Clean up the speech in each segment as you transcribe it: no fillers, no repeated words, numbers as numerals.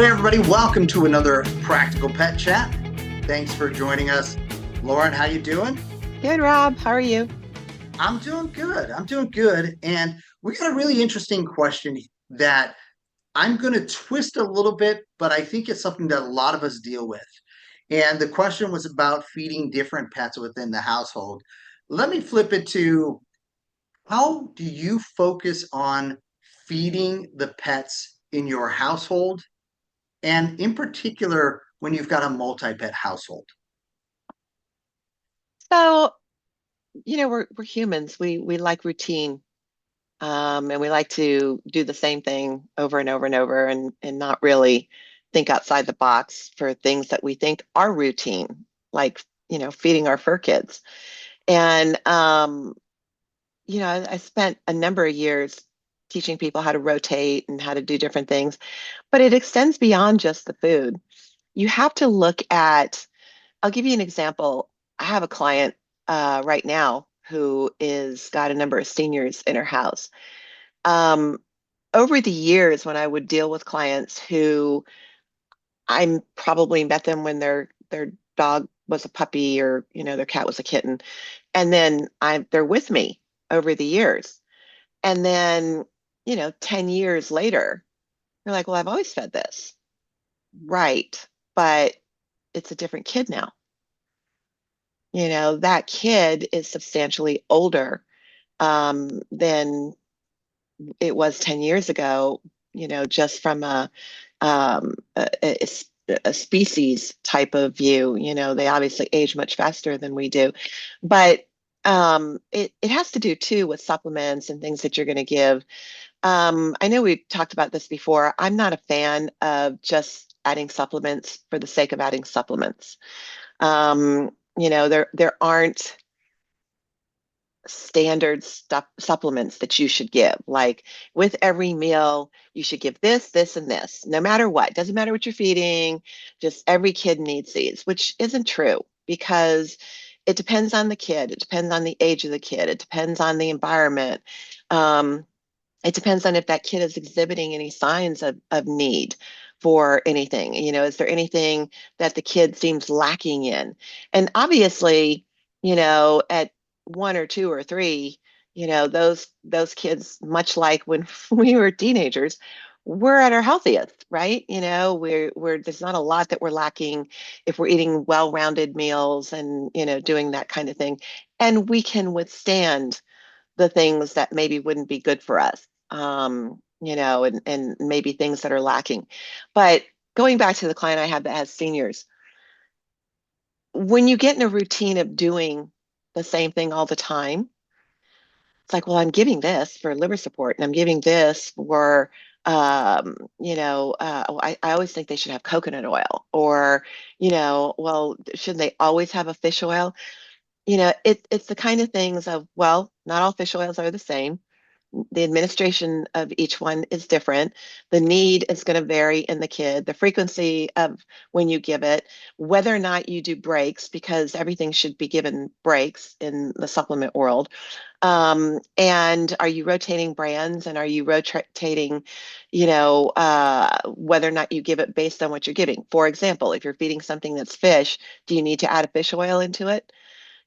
Hey everybody, welcome to another Practical Pet Chat. Thanks for joining us. Lauren, how you doing? Good, Rob. How are you? I'm doing good. I'm doing good. And we got a really interesting question that I'm going to twist a little bit, but I think it's something that a lot of us deal with. And the question was about feeding different pets within the household. Let me flip it to, how do you focus on feeding the pets in your household? And in particular, when you've got a multi-pet household? So, we're humans. We like routine, and we like to do the same thing over and over and over, and not really think outside the box for things that we think are routine, like feeding our fur kids. And I spent a number of years teaching people how to rotate and how to do different things, but it extends beyond just the food. You have to look at. I'll give you an example. I have a client right now who is got a number of seniors in her house. Um, Over the years, when I would deal with clients who I probably met them when their dog was a puppy or their cat was a kitten, and then they're with me over the years, and then 10 years later, they're like, "Well, I've always fed this." Right, but it's a different kid now. That kid is substantially older than it was 10 years ago, just from a species type of view. They obviously age much faster than we do. But it has to do too with supplements and things that you're going to give. I know we've talked about this before. I'm not a fan of just adding supplements for the sake of adding supplements. There aren't standard supplements that you should give. Like with every meal, you should give this, this, and this, no matter what. Doesn't matter what you're feeding, just every kid needs these, which isn't true because it depends on the kid. It depends on the age of the kid. It depends on the environment. Um, it depends on if that kid is exhibiting any signs of need for anything. Is there anything that the kid seems lacking in? And obviously, at one or two or three, those kids, much like when we were teenagers, we're at our healthiest, right? We're there's not a lot that we're lacking if we're eating well-rounded meals and doing that kind of thing. And we can withstand the things that maybe wouldn't be good for us, and maybe things that are lacking. But going back to the client I have that has seniors, when you get in a routine of doing the same thing all the time, it's like, well, I'm giving this for liver support and I'm giving this for, I always think they should have coconut oil or, well, shouldn't they always have a fish oil? It's the kind of things of, well, not all fish oils are the same. The administration of each one is different. The need is going to vary in the kid, the frequency of when you give it, whether or not you do breaks, because everything should be given breaks in the supplement world. And are you rotating brands and are you rotating, whether or not you give it based on what you're giving? For example, if you're feeding something that's fish, do you need to add a fish oil into it?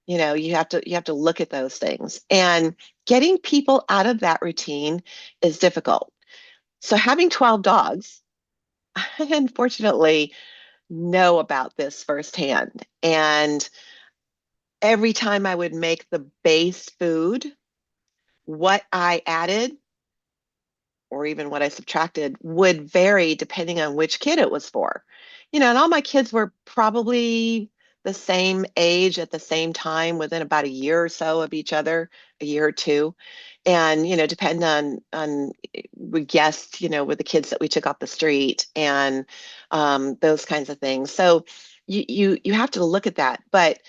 You have to look at those things. And getting people out of that routine is difficult. So having 12 dogs, I unfortunately know about this firsthand. And every time I would make the base food, what I added or even what I subtracted would vary depending on which kid it was for. And all my kids were probably the same age at the same time within about a year or so of each other, a year or two. And, depend on we guessed, with the kids that we took off the street and those kinds of things. So you have to look at that. But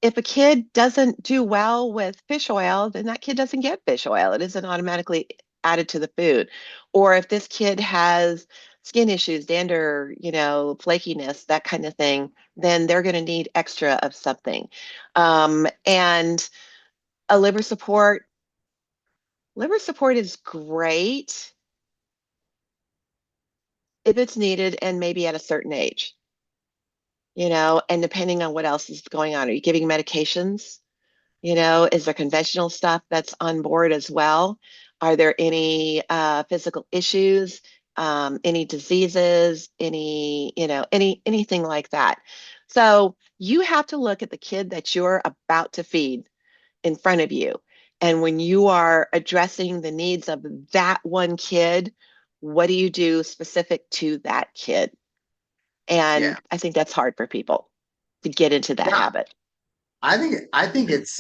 if a kid doesn't do well with fish oil, then that kid doesn't get fish oil. It isn't automatically added to the food. Or if this kid has skin issues, dander, flakiness, that kind of thing, then they're going to need extra of something. And a liver support is great if it's needed and maybe at a certain age, and depending on what else is going on. Are you giving medications? Is there conventional stuff that's on board as well? Are there any physical issues, any diseases, anything like that? So you have to look at the kid that you're about to feed in front of you. And when you are addressing the needs of that one kid, what do you do specific to that kid? Yeah. And I think that's hard for people to get into that Yeah. habit. I think it's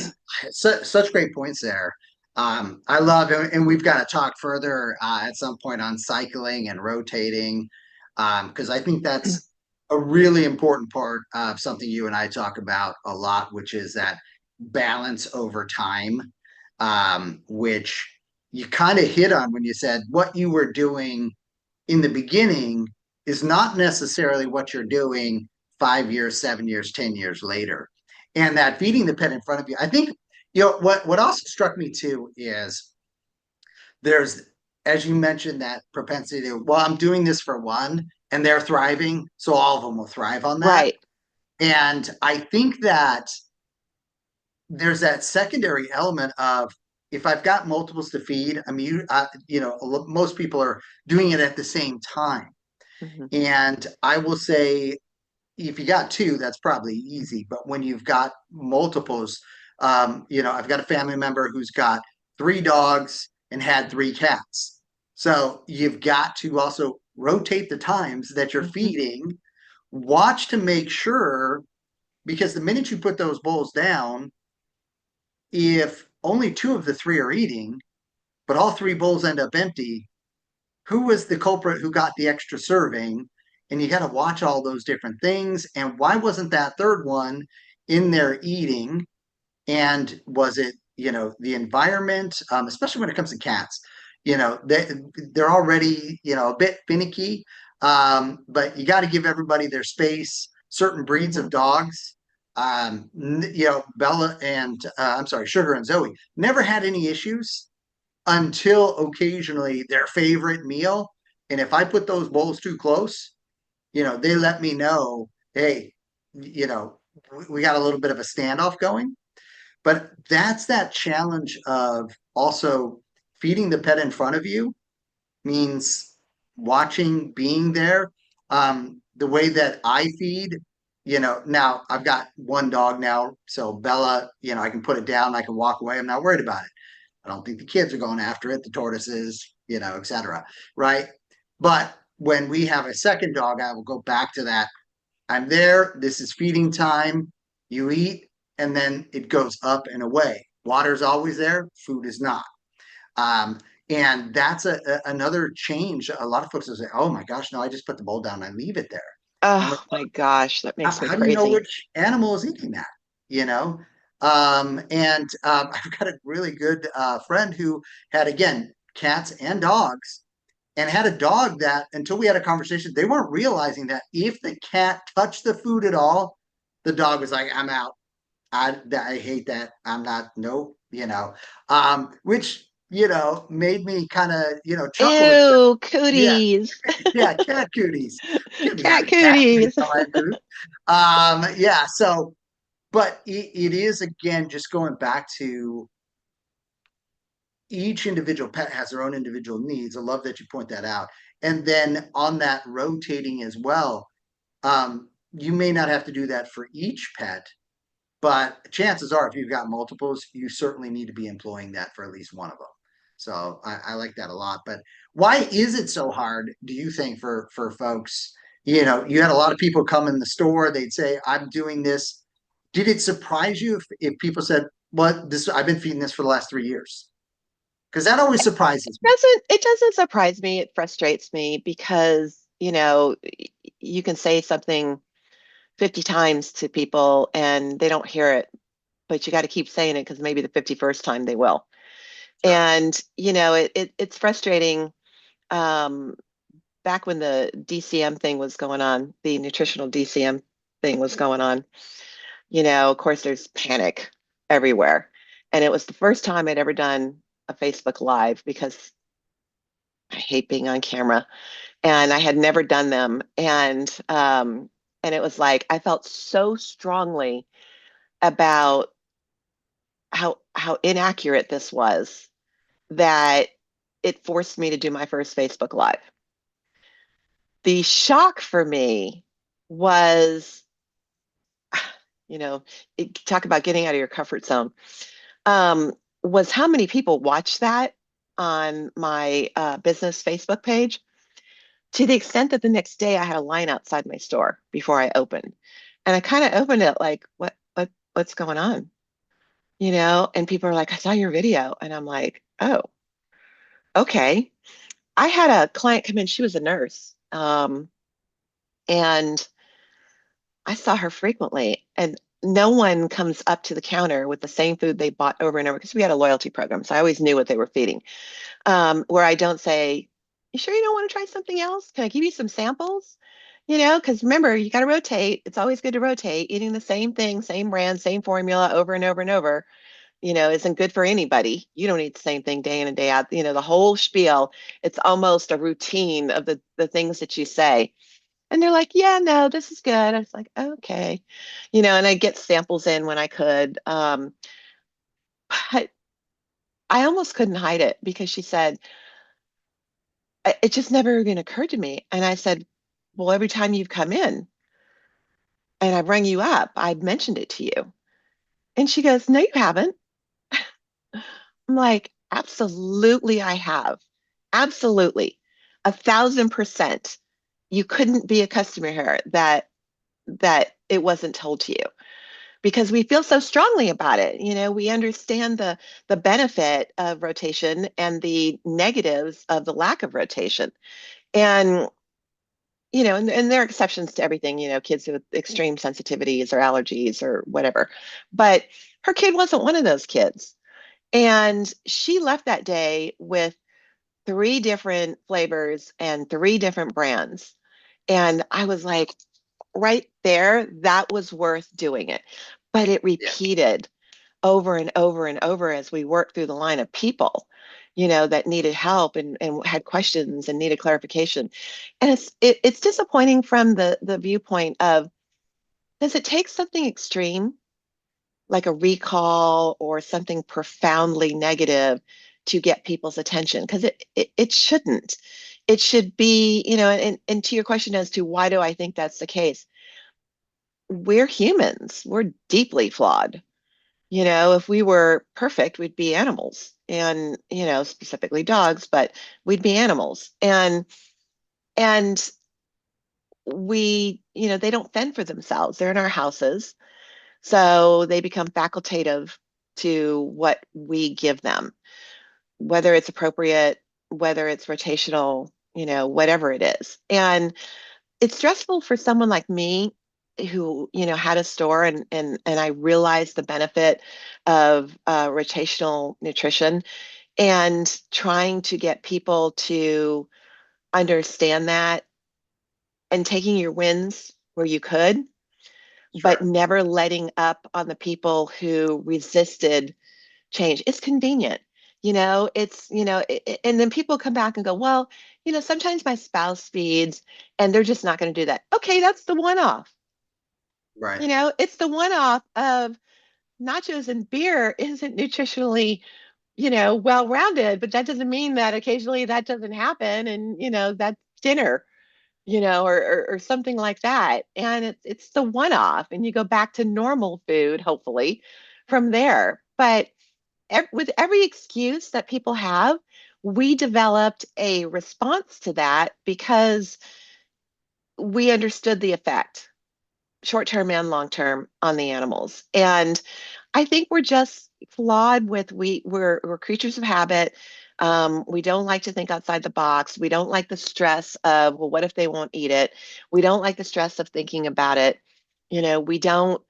such great points there. I love it, and we've got to talk further at some point on cycling and rotating, because I think that's a really important part of something you and I talk about a lot, which is that balance over time, which you kind of hit on when you said what you were doing in the beginning is not necessarily what you're doing 5 years, 7 years, 10 years later. And that feeding the pet in front of you, I think, what also struck me too is there's, as you mentioned, that propensity to, well, I'm doing this for one and they're thriving. So all of them will thrive on that. Right. And I think that there's that secondary element of if I've got multiples to feed, I mean, most people are doing it at the same time. Mhm. And I will say, if you got two, that's probably easy. But when you've got multiples, I've got a family member who's got three dogs and had three cats. So you've got to also rotate the times that you're Mhm. feeding, watch to make sure, because the minute you put those bowls down, if only two of the three are eating, but all three bowls end up empty, who was the culprit who got the extra serving? And you got to watch all those different things. And why wasn't that third one in there eating? And was it, the environment, especially when it comes to cats? They're already, a bit finicky, but you got to give everybody their space. Certain breeds of Mhm. dogs, Bella and I'm sorry, Sugar and Zoe never had any issues until occasionally their favorite meal. And if I put those bowls too close, they let me know, hey, you know, we got a little bit of a standoff going. But that's that challenge of also feeding the pet in front of you means watching, being there. The way that I feed, now I've got one dog now. So Bella, I can put it down, I can walk away. I'm not worried about it. I don't think the kids are going after it, the tortoises, et cetera. Right. But when we have a second dog, I will go back to that. I'm there. This is feeding time. You eat, and then it goes up and away. Water's always there. Food is not. Um, and that's another change. A lot of folks will say, "Oh my gosh, no! I just put the bowl down. I leave it there." And I'm like, Oh my gosh, that makes me how do you know crazy. which animal is eating that? You know? And I've got a really good friend who had, again, cats and dogs, and had a dog that, until we had a conversation, they weren't realizing that if the cat touched the food at all, the dog was like, I'm out. I hate that. I'm not, nope, which, made me kind of, chuckle and say, Ew, yeah, cooties. yeah, cat cooties. Can't be Cat having cat cooties cooties. on my food. Yeah. So, but it is again just going back to each individual pet has their own individual needs. I love that you point that out. And then on that rotating as well, you may not have to do that for each pet, but chances are, if you've got multiples, you certainly need to be employing that for at least one of them. So I like that a lot. But why is it so hard, do you think, for folks? You had a lot of people come in the store, they'd say, I'm doing this. Did it surprise you if people said, "What, this I've been feeding this for the last 3 years?" Because that always surprises me. It doesn't surprise me. It frustrates me because, you can say something 50 times to people and they don't hear it, but you got to keep saying it because maybe the 51st time they will. Sure. And, it's frustrating. Um, Back when the DCM thing was going on, the nutritional DCM thing was going on, of course, there's panic everywhere. And it was the first time I'd ever done a Facebook Live because I hate being on camera. and I had never done them. And it was like I felt so strongly about how inaccurate this was that it forced me to do my first Facebook Live. The shock for me was, talk about getting out of your comfort zone, um, was how many people watched that on my business Facebook page, to the extent that the next day I had a line outside my store before I opened. And I kind of opened it like, what's going on? And people are like, I saw your video. And I'm like, oh, okay. I had a client come in, she was a nurse. And I saw her frequently, and no one comes up to the counter with the same food they bought over and over, because we had a loyalty program. So I always knew what they were feeding. Where I don't say, you sure you don't want to try something else? Can I give you some samples? Because remember, you got to rotate. It's always good to rotate. Eating the same thing, same brand, same formula over and over and over, isn't good for anybody. You don't eat the same thing day in and day out. The whole spiel, it's almost a routine of the things that you say. And they're like, yeah, no, this is good. I was like, okay. And I get samples in when I could. But I almost couldn't hide it, because she said, it just never even occurred to me. And I said, well, every time you've come in and I've rung you up, I've mentioned it to you. And she goes, no, you haven't. I'm like, absolutely, I have. Absolutely. 1,000%. You couldn't be a customer here that it wasn't told to you, because we feel so strongly about it. We understand the benefit of rotation and the negatives of the lack of rotation. And and there are exceptions to everything, kids with extreme sensitivities or allergies or whatever. But her kid wasn't one of those kids. And she left that day with 3 different flavors and 3 different brands. And I was like, right there, that was worth doing it. But it Yeah. repeated over and over and over as we worked through the line of people, that needed help and had questions and needed clarification. And it's disappointing from the viewpoint of, does it take something extreme like a recall or something profoundly negative to get people's attention? Because it shouldn't. It should be, and to your question as to why do I think that's the case, we're humans. We're deeply flawed. If we were perfect, we'd be animals, and, specifically dogs, but we'd be animals. And they don't fend for themselves. They're in our houses. So they become facultative to what we give them, whether it's appropriate, whether it's rotational, whatever it is. And it's stressful for someone like me who, had a store, and I realized the benefit of rotational nutrition, and trying to get people to understand that, and taking your wins where you could, but Sure. never letting up on the people who resisted change. It's convenient. And then people come back and go, well, sometimes my spouse feeds and they're just not going to do that. Okay, that's the one off. Right. It's the one off of nachos and beer isn't nutritionally, well rounded, but that doesn't mean that occasionally that doesn't happen. And, that's dinner, or something like that. And it's the one off, and you go back to normal food, hopefully, from there. But with every excuse that people have, we developed a response to that because we understood the effect, short term and long term, on the animals. And I think we're just flawed with we're creatures of habit. We don't like to think outside the box. We don't like the stress of, well, what if they won't eat it? We don't like the stress of thinking about it. We don't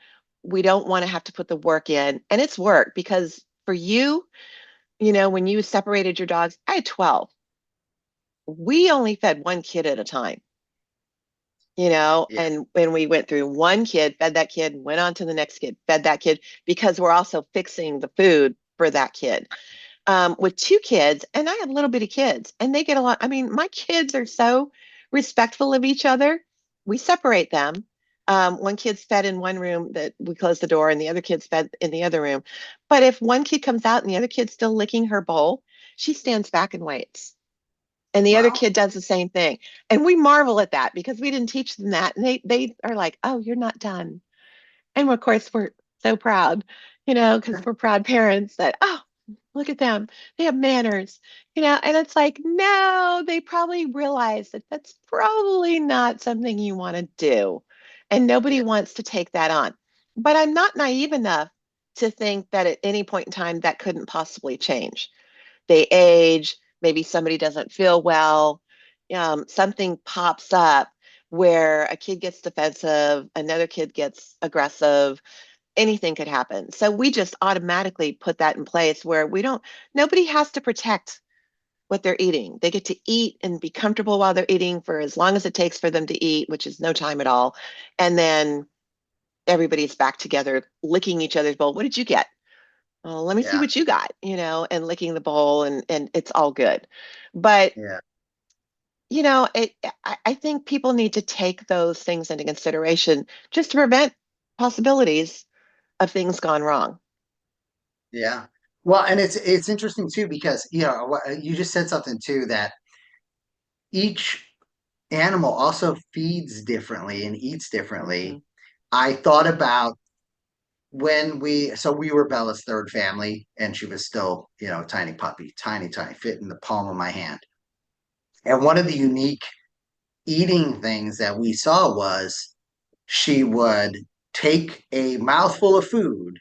want to have to put the work in. And it's work, because for you, when you separated your dogs, I had 12. We only fed one kid at a time, Yeah. and when we went through one kid, fed that kid, went on to the next kid, fed that kid, because we're also fixing the food for that kid. With 2 kids, and I have little bitty kids, and they get a lot. I mean, my kids are so respectful of each other, we separate them. One kid's fed in one room that we close the door and the other kid's fed in the other room. But if one kid comes out and the other kid's still licking her bowl, she stands back and waits. And the other Wow. kid does the same thing. And we marvel at that because we didn't teach them that. And they are like, oh, you're not done. And of course, we're so proud, because we're proud parents that, oh, look at them. They have manners, and it's like, no, they probably realize that that's probably not something you want to do. And nobody Yeah. wants to take that on. But I'm not naive enough to think that at any point in time that couldn't possibly change. They age, maybe somebody doesn't feel well, something pops up where a kid gets defensive, another kid gets aggressive, anything could happen. So we just automatically put that in place where nobody has to protect what they're eating. They get to eat and be comfortable while they're eating for as long as it takes for them to eat, which is no time at all. And then everybody's back together licking each other's bowl. What did you get? Oh, let me see Yeah. what you got, and licking the bowl and it's all good. But, Yeah. I think people need to take those things into consideration just to prevent possibilities of things gone wrong. Yeah. Well, and it's interesting too because you just said something too that each animal also feeds differently and eats differently. Mhm. I thought about we were Bella's third family and she was still, a tiny puppy, tiny, tiny, fit in the palm of my hand. And one of the unique eating things that we saw was she would take a mouthful of food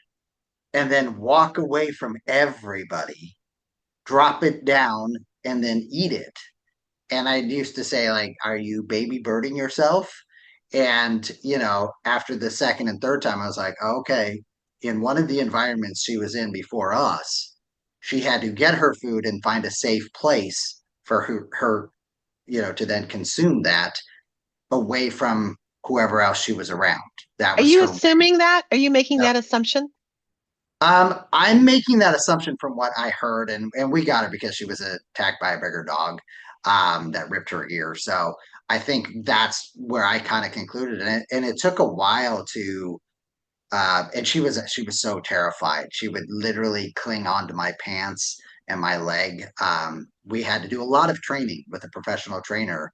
and then walk away from everybody, drop it down, and then eat it. And I used to say, like, are you baby birding yourself? And, after the second and third time, I was like, okay, in one of the environments she was in before us, she had to get her food and find a safe place for her to then consume that away from whoever else she was around. That Are was you her. assuming that? Are you making that assumption? I'm making that assumption from what I heard, and we got her because she was attacked by a bigger dog that ripped her ear. So I think that's where I kind of concluded, and it took a while to. And she was so terrified. She would literally cling onto my pants and my leg. We had to do a lot of training with a professional trainer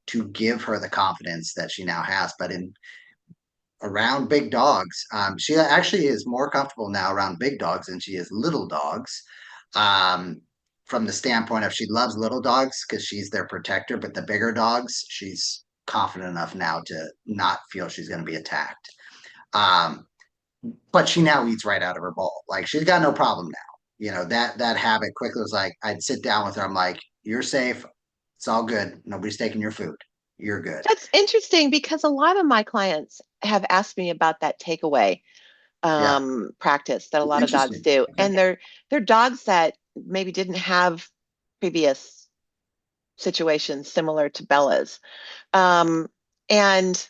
to give her the confidence that she now has. But in around big dogs. She actually is more comfortable now around big dogs than she is little dogs. Um, from the standpoint of she loves little dogs because she's their protector, but the bigger dogs, she's confident enough now to not feel she's going to be attacked. Um, but she now eats right out of her bowl. Like she's got no problem now. That habit quickly was like I'd sit down with her. I'm like, you're safe. It's all good. Nobody's taking your food. You're good. That's interesting because a lot of my clients have asked me about that takeaway Yeah. practice that a lot of dogs Interesting. do. Okay. And they're dogs that maybe didn't have previous situations similar to Bella's. Um, and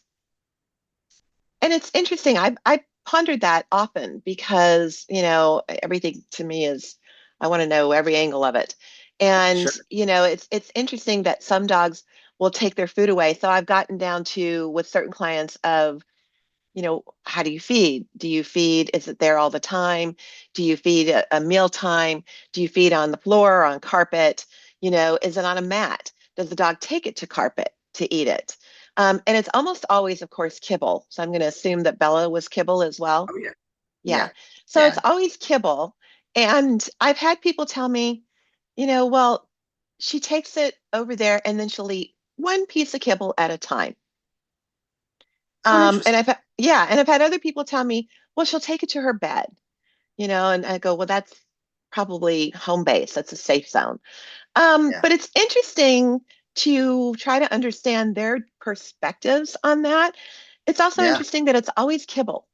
and it's interesting. I pondered that often because, everything to me is I want to know every angle of it. And, Sure. it's interesting that some dogs will take their food away. So I've gotten down to with certain clients of, how do you feed? Do you feed? Is it there all the time? Do you feed a mealtime? Do you feed on the floor or on carpet? Is it on a mat? Does the dog take it to carpet to eat it? And it's almost always, of course, kibble. So I'm going to assume that Bella was kibble as well. Oh yeah. Yeah. Yeah. So it's Yeah. always kibble. And I've had people tell me, well, she takes it over there and then she'll eat one piece of kibble at a time. Oh, And interesting. and I've had other people tell me, well, she'll take it to her bed, and I go, well, that's probably home base. That's a safe zone. Yeah. But it's interesting to try to understand their perspectives on that. It's also Yeah. interesting that it's always kibble.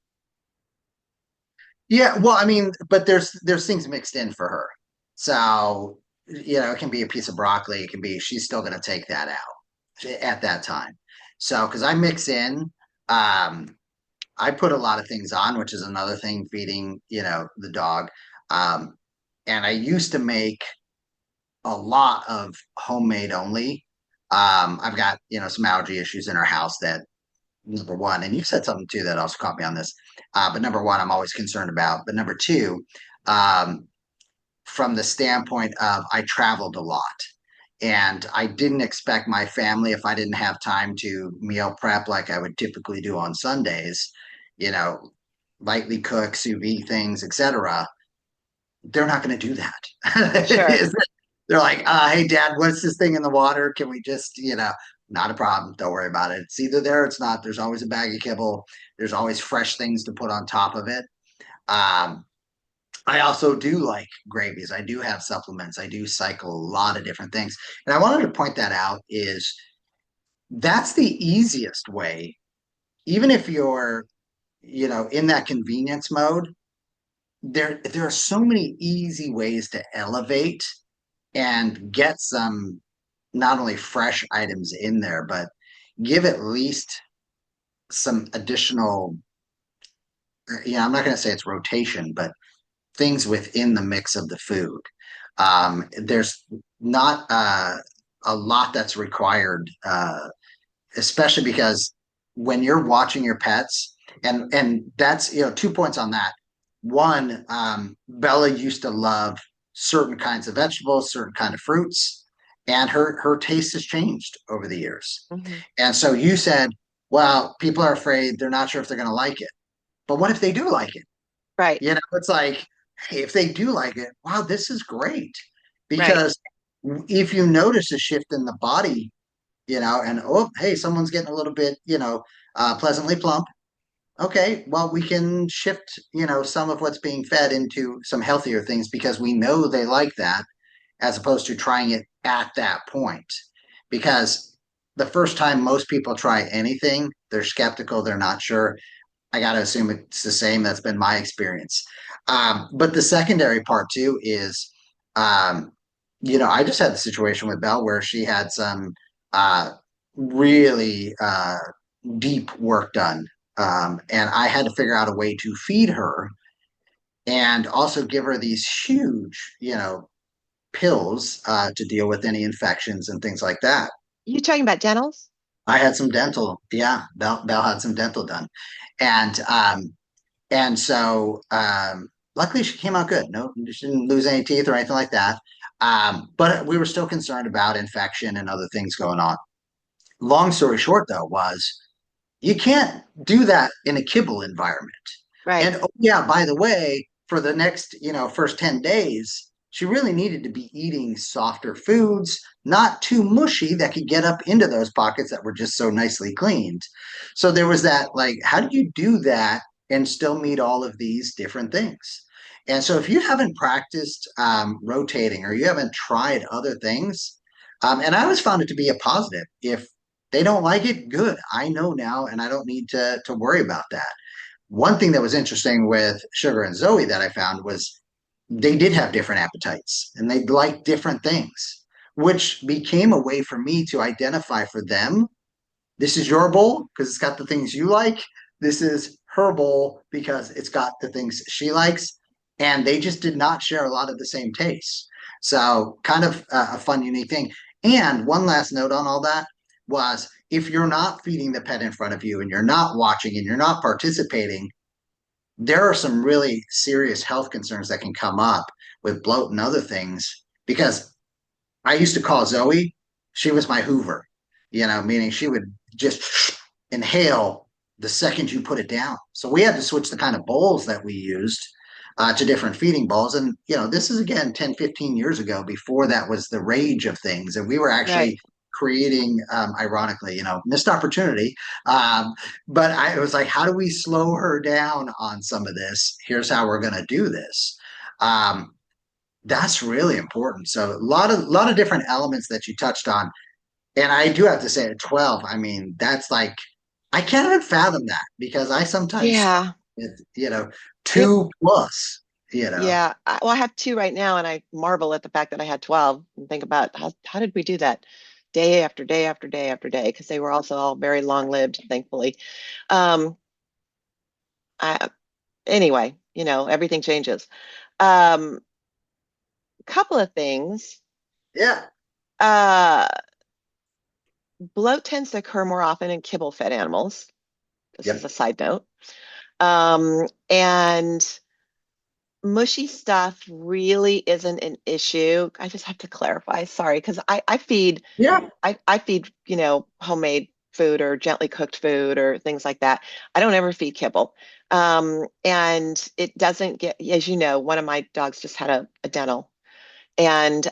Yeah. Well, I mean, but there's things mixed in for her. So, it can be a piece of broccoli. It can be she's still going to take that out at that time. So, because I mix in, um, I put a lot of things on, which is another thing feeding, the dog. Um, and I used to make a lot of homemade only. I've got, some allergy issues in our house that, number one, and you said something too that also caught me on this. But number one, I'm always concerned about. But number two, um, from the standpoint of I traveled a lot and I didn't expect my family, if I didn't have time to meal prep like I would typically do on Sundays, you know, lightly cook, sous vide things, etc. They're not going to do Sure. that. They're like, hey, Dad, what's this thing in the water? Can we just, not a problem. Don't worry about it. It's either there, or it's not. There's always a bag of kibble. There's always fresh things to put on top of it. Um, I also do like gravies. I do have supplements. I do cycle a lot of different things. And I wanted to point that out is that's the easiest way, even if you're, in that convenience mode, there are so many easy ways to elevate and get some not only fresh items in there, but give at least some additional, I'm not going to say it's rotation, but things within the mix of the food. There's not a lot that's required, especially because when you're watching your pets, and that's 2 points on that. One, Bella used to love certain kinds of vegetables, certain kind of fruits, and her taste has changed over the years. Hmm. And so you said, well, people are afraid, they're not sure if they're going to like it. But what if they do like it? Right. It's like, hey, if they do like it, wow, this is great. Right. Because if you notice a shift in the body, and oh, hey, someone's getting a little bit, pleasantly plump. Okay, well, we can shift, some of what's being fed into some healthier things because we know they like that, as opposed to trying it at that point. Because the first time most people try anything, they're skeptical, they're not sure. I got to assume it's the same. That's been my experience. But the secondary part too is, um, I just had the situation with Belle where she had some uh, really deep work done. And I had to figure out a way to feed her and also give her these huge, pills to deal with any infections and things like that. You talking about dentals? I had some dental, yeah, Belle had some dental done. And so luckily she came out good. No, she didn't lose any teeth or anything like that. But we were still concerned about infection and other things going on. Long story short, though, was you can't do that in a kibble environment. Right. And oh yeah, by the way, for the next, first 10 days, she really needed to be eating softer foods, not too mushy that could get up into those pockets that were just so nicely cleaned. So there was that, like, how do you do that and still meet all of these different things? And so if you haven't practiced rotating or you haven't tried other things, and I always found it to be a positive. If they don't like it, good. I know now, and I don't need to worry about that. One thing that was interesting with Sugar and Zoe that I found was they did have different appetites and they liked different things, which became a way for me to identify for them, this is your bowl because it's got the things you like. This is her bowl because it's got the things she likes. And they just did not share a lot of the same tastes. So, kind of a fun, unique thing. And one last note on all that was if you're not feeding the pet in front of you and you're not watching and you're not participating, there are some really serious health concerns that can come up with bloat and other things. Because I used to call Zoe, she was my Hoover, meaning she would just inhale the second you put it down. So we had to switch the kind of bowls that we used to different feeding bowls. And, this is again 10, 15 years ago before that was the rage of things. And we were Right. actually creating, ironically, missed opportunity. Um, but it was like, how do we slow her down on some of this? Here's how we're going to do this. Um, that's really important. So a lot of different elements that you touched on. And I do have to say at 12, I mean, that's like I can't even fathom that because I sometimes struggle Yeah. with, It, 2 plus. yeah. Well, I have two right now, and I marvel at the fact that I had 12 and think about how did we do that day after day after day after day? Because they were also all very long-lived, thankfully. Um, I, anyway, everything changes. Um, Couple of things. Yeah. Uh, bloat tends to occur more often in kibble-fed animals. This is a Yep. side note. And mushy stuff really isn't an issue. I just have to clarify, sorry, because I feed Yeah. I feed, homemade food or gently cooked food or things like that. I don't ever feed kibble. And it doesn't get, as you know, one of my dogs just had a dental. And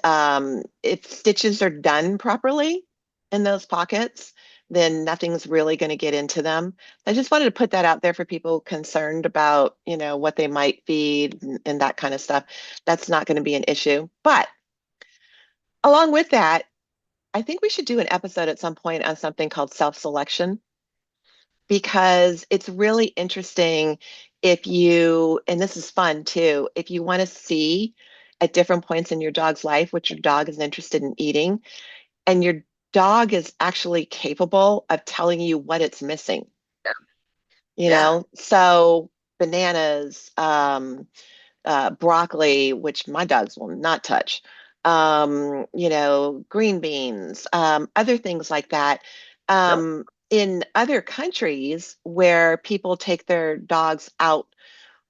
if stitches are done properly in those pockets, then nothing's really going to get into them. I just wanted to put that out there for people concerned about, what they might feed and that kind of stuff. That's not going to be an issue. But along with that, I think we should do an episode at some point on something called self-selection because it's really interesting if you, and this is fun too, if you want to see at different points in your dog's life what your dog is interested in eating, and your dog is actually capable of telling you what it's missing, Yeah. So bananas, broccoli, which my dogs will not touch, green beans, other things like that. Yep. In other countries where people take their dogs out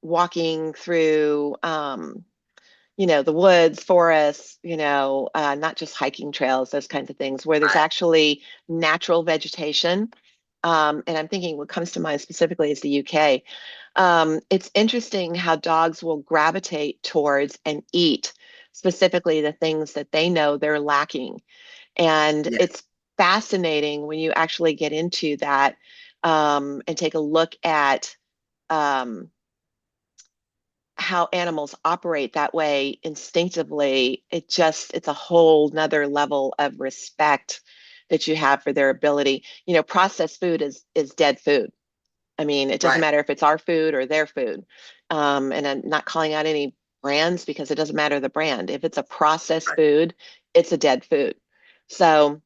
walking through, the woods, forests, not just hiking trails, those kinds of things, where there's Right. actually natural vegetation. And I'm thinking what comes to mind specifically is the UK. It's interesting how dogs will gravitate towards and eat specifically the things that they know they're lacking. And Yeah. it's fascinating when you actually get into that and take a look at um, how animals operate that way instinctively. It's a whole nother level of respect that you have for their ability. Processed food is dead food. I mean, it doesn't Right. matter if it's our food or their food. And I'm not calling out any brands because it doesn't matter the brand. If it's a processed Right. food, it's a dead food. So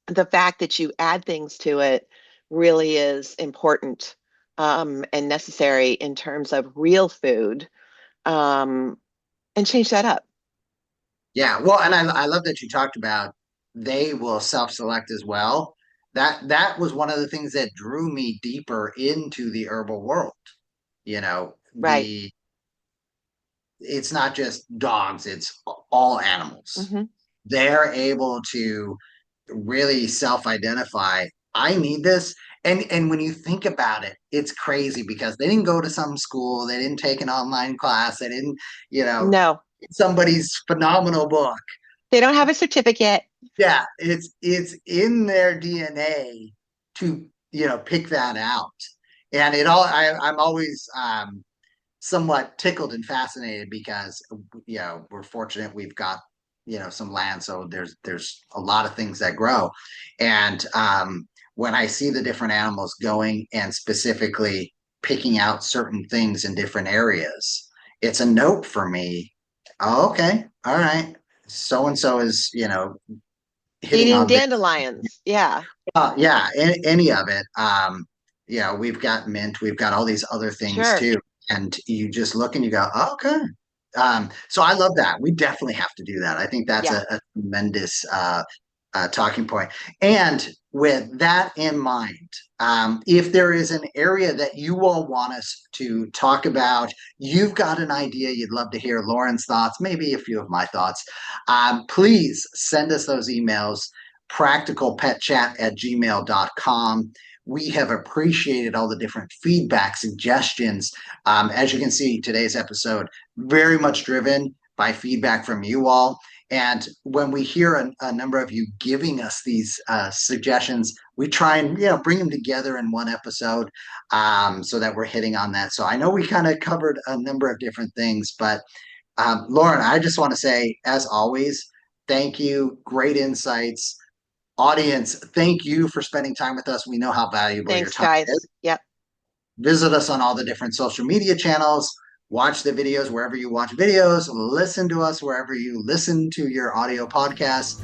the fact that you add things to it really is important and necessary in terms of real food, um, and change that up. Yeah. Well, and I love that you talked about they will self-select as well. That was one of the things that drew me deeper into the herbal world. You know, Right. the it's not just dogs, it's all animals. Hmm. They're able to really self-identify, I need this. And when you think about it, it's crazy because they didn't go to some school, they didn't take an online class, they didn't, you know, No, somebody's phenomenal book. they don't have a certificate. Yeah, it's in their DNA to, pick that out. And I'm always somewhat tickled and fascinated because we're fortunate we've got some land, so there's a lot of things that grow. And when I see the different animals going and specifically picking out certain things in different areas, it's a note for me. Oh, okay, all right, so and so is hitting Eating on this. dandelions. Yeah, Yeah, any of it. We've got mint, we've got all these other things sure. too. And you just look and you go, oh, okay. So I love that. We definitely have to do that. I think that's Yeah. a tremendous talking point. And with that in mind, if there is an area that you all want us to talk about, you've got an idea, you'd love to hear Lauren's thoughts, maybe a few of my thoughts, please send us those emails, practicalpetchat@gmail.com. We have appreciated all the different feedback, suggestions. As you can see, today's episode very much driven by feedback from you all. And when we hear a number of you giving us these suggestions, we try and bring them together in one episode so that we're hitting on that. So I know we kind of covered a number of different things, but Lauren, I just want to say, as always, thank you. Great insights. Audience, thank you for spending time with us. We know how valuable your Thanks, time is. guys. Yep. Visit us on all the different social media channels. Watch the videos wherever you watch videos. Listen to us wherever you listen to your audio podcasts.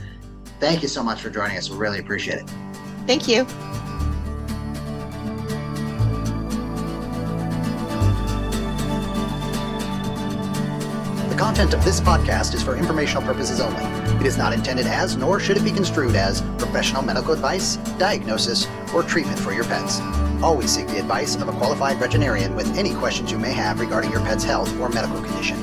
Thank you so much for joining us. We really appreciate it. Thank you. The content of this podcast is for informational purposes only. It is not intended as, nor should it be construed as, professional medical advice, diagnosis, or treatment for your pets. Always seek the advice of a qualified veterinarian with any questions you may have regarding your pet's health or medical condition.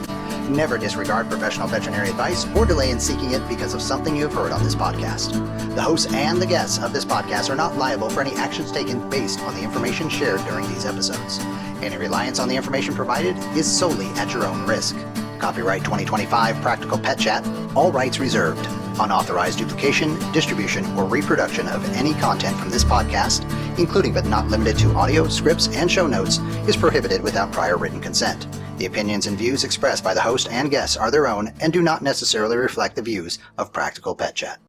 Never disregard professional veterinary advice or delay in seeking it because of something you have heard on this podcast. The hosts and the guests of this podcast are not liable for any actions taken based on the information shared during these episodes. Any reliance on the information provided is solely at your own risk. Copyright 2025 Practical Pet Chat, all rights reserved. Unauthorized duplication, distribution, or reproduction of any content from this podcast, including but not limited to audio, scripts, and show notes, is prohibited without prior written consent. The opinions and views expressed by the host and guests are their own and do not necessarily reflect the views of Practical Pet Chat.